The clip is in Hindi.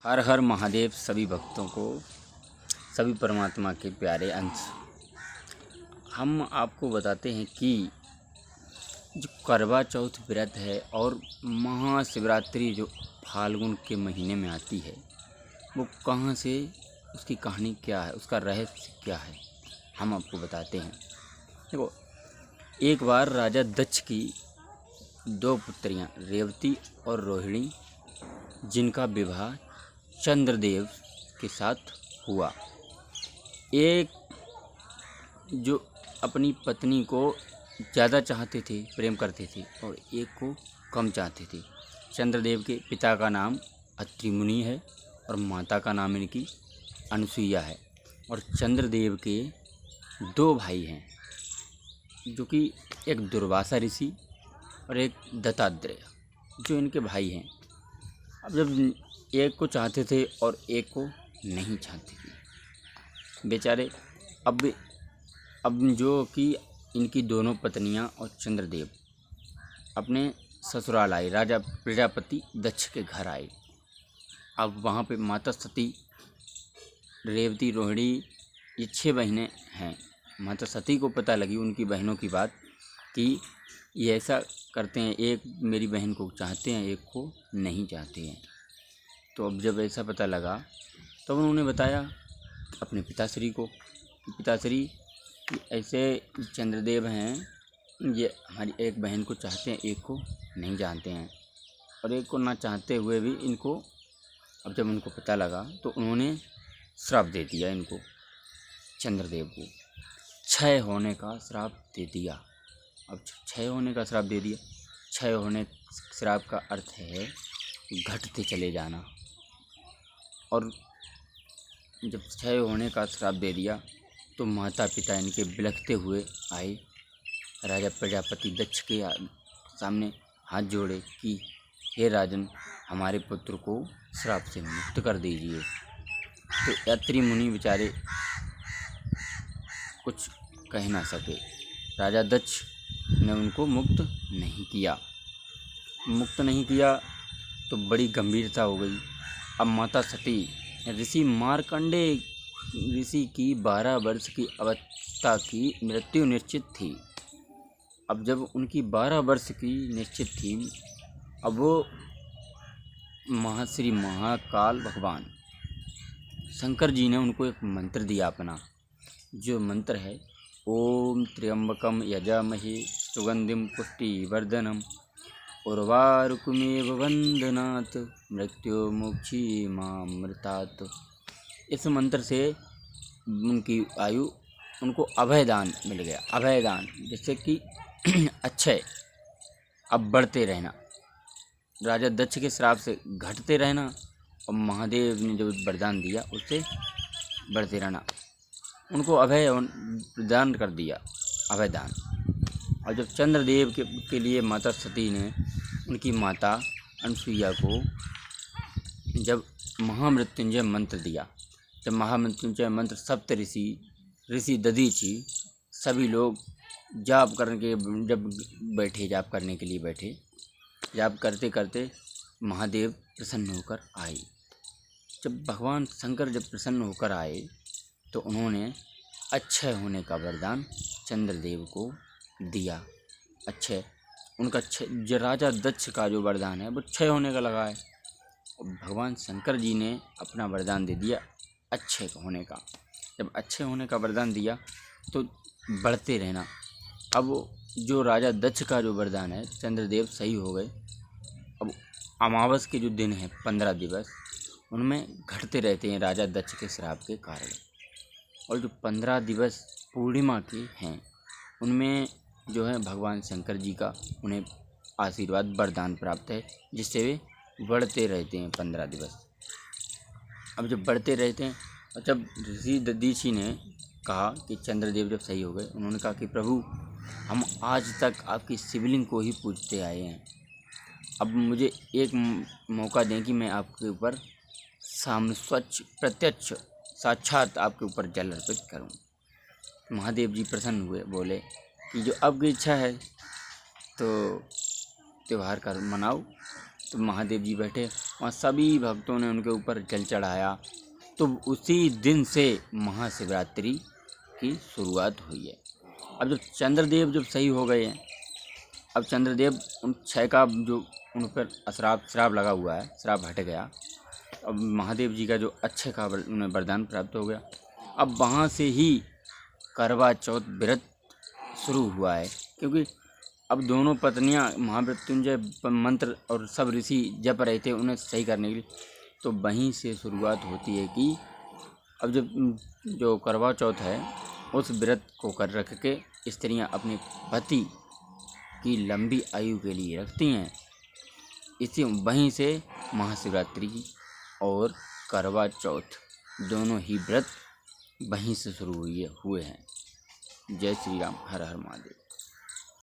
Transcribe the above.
हर हर महादेव सभी भक्तों को, सभी परमात्मा के प्यारे अंश। हम आपको बताते हैं कि जो करवा चौथ व्रत है और महाशिवरात्रि जो फाल्गुन के महीने में आती है, वो कहाँ से, उसकी कहानी क्या है, उसका रहस्य क्या है, हम आपको बताते हैं। देखो, एक बार राजा दक्ष की दो पुत्रियां रेवती और रोहिणी, जिनका विवाह चंद्रदेव के साथ हुआ। एक जो अपनी पत्नी को ज़्यादा चाहते थे, प्रेम करते थे, और एक को कम चाहते थे। चंद्रदेव के पिता का नाम अत्रि मुनि है और माता का नाम इनकी अनुसुईया है। और चंद्रदेव के दो भाई हैं, जो कि एक दुर्वासा ऋषि और एक दत्तात्रेय, जो इनके भाई हैं। अब जब एक को चाहते थे और एक को नहीं चाहते थे बेचारे, अब जो कि इनकी दोनों पत्नियां और चंद्रदेव अपने ससुराल आए, राजा प्रजापति दक्ष के घर आए। अब वहाँ पे माता सती, रेवती, रोहिणी, ये 6 बहनें हैं। माता सती को पता लगी उनकी बहनों की बात कि ये ऐसा करते हैं, एक मेरी बहन को चाहते हैं, एक को नहीं चाहते हैं। तो अब जब ऐसा पता लगा तो उन्होंने बताया अपने पिताश्री को कि पिताश्री, ऐसे चंद्रदेव हैं, ये हमारी एक बहन को चाहते हैं, एक को नहीं जानते हैं। और एक को ना चाहते हुए भी इनको, अब जब उनको पता लगा तो उन्होंने श्राप दे दिया इनको, चंद्रदेव को क्षय होने का श्राप दे दिया। अब क्षय होने का श्राप दे दिया, क्षय होने श्राप का अर्थ है घटते चले जाना। और जब क्षय होने का श्राप दे दिया तो माता पिता इनके बिलखते हुए आए, राजा प्रजापति दक्ष के सामने हाथ जोड़े कि हे राजन, हमारे पुत्र को श्राप से मुक्त कर दीजिए। तो अत्रि मुनि बेचारे कुछ कह ना सके। राजा दक्ष ने उनको मुक्त नहीं किया तो बड़ी गंभीरता हो गई। अब माता सती, ऋषि मार्कंडेय ऋषि की 12 वर्ष की अवस्था की मृत्यु निश्चित थी। अब जब उनकी 12 वर्ष की निश्चित थी, अब वो श्री महाकाल भगवान शंकर जी ने उनको एक मंत्र दिया अपना, जो मंत्र है ओम त्र्यंबकम यजामहे सुगंधिम पुष्टिवर्धनम उर्वारुकमेव वंदनात् मृत्युमुक्षीमामृतात्। इस मंत्र से उनकी आयु, उनको अभयदान मिल गया। अभयदान जैसे कि अक्षय, अब बढ़ते रहना, राजा दक्ष के श्राप से घटते रहना, और महादेव ने जो वरदान दिया उससे बढ़ते रहना, उनको अभय प्रदान कर दिया, अभयदान। और जब चंद्रदेव के लिए माता सती ने उनकी माता अनुसुईया को जब महामृत्युंजय मंत्र दिया, जब महामृत्युंजय मंत्र सप्त ऋषि दधीचि सभी लोग जाप करके जब बैठे, जाप करने के लिए बैठे, जाप करते करते महादेव प्रसन्न होकर आए। जब भगवान शंकर जब प्रसन्न होकर आए तो उन्होंने अक्षय होने का वरदान चंद्रदेव को दिया। अक्षय, उनका जो राजा दक्ष का जो वरदान है वो क्षय होने का लगा है, और भगवान शंकर जी ने अपना वरदान दे दिया अक्षय होने का। जब अक्षय होने का वरदान दिया तो बढ़ते रहना। अब जो राजा दक्ष का जो वरदान है, चंद्रदेव सही हो गए। अब अमावस के जो दिन हैं 15 दिवस, उनमें घटते रहते हैं राजा दक्ष के श्राप के कारण। और जो 15 दिवस पूर्णिमा के हैं, उनमें जो है भगवान शंकर जी का उन्हें आशीर्वाद वरदान प्राप्त है, जिससे वे बढ़ते रहते हैं 15 दिवस। अब जब बढ़ते रहते हैं, और जब ऋषि दधीचि ने कहा कि चंद्रदेव जब सही हो गए, उन्होंने कहा कि प्रभु, हम आज तक आपकी शिवलिंग को ही पूजते आए हैं, अब मुझे एक मौका दें कि मैं आपके ऊपर स्वच्छ प्रत्यक्ष साक्षात आपके ऊपर जल अर्पित करूं। महादेव जी प्रसन्न हुए, बोले कि जो आपकी इच्छा है तो त्यौहार कर मनाओ, तो महादेव जी बैठे, वहाँ सभी भक्तों ने उनके ऊपर जल चढ़ाया। तो उसी दिन से महाशिवरात्रि की शुरुआत हुई है। अब जब चंद्रदेव जब सही हो गए हैं, अब चंद्रदेव उन 6 का जो उन पर श्राप लगा हुआ है, श्राप हट गया। अब महादेव जी का जो अच्छे का उन्हें वरदान प्राप्त हो गया। अब वहाँ से ही करवा चौथ व्रत शुरू हुआ है, क्योंकि अब दोनों पत्नियां महामृत्युंजय मंत्र और सब ऋषि जप रहे थे उन्हें सही करने के लिए। तो वहीं से शुरुआत होती है कि अब जब जो करवा चौथ है उस व्रत को कर रख के स्त्रियां अपने पति की लंबी आयु के लिए रखती हैं। इसी वहीं से महाशिवरात्रि और करवा चौथ दोनों ही व्रत वहीं से शुरू हुए हैं। जय श्री राम, हर हर महादेव।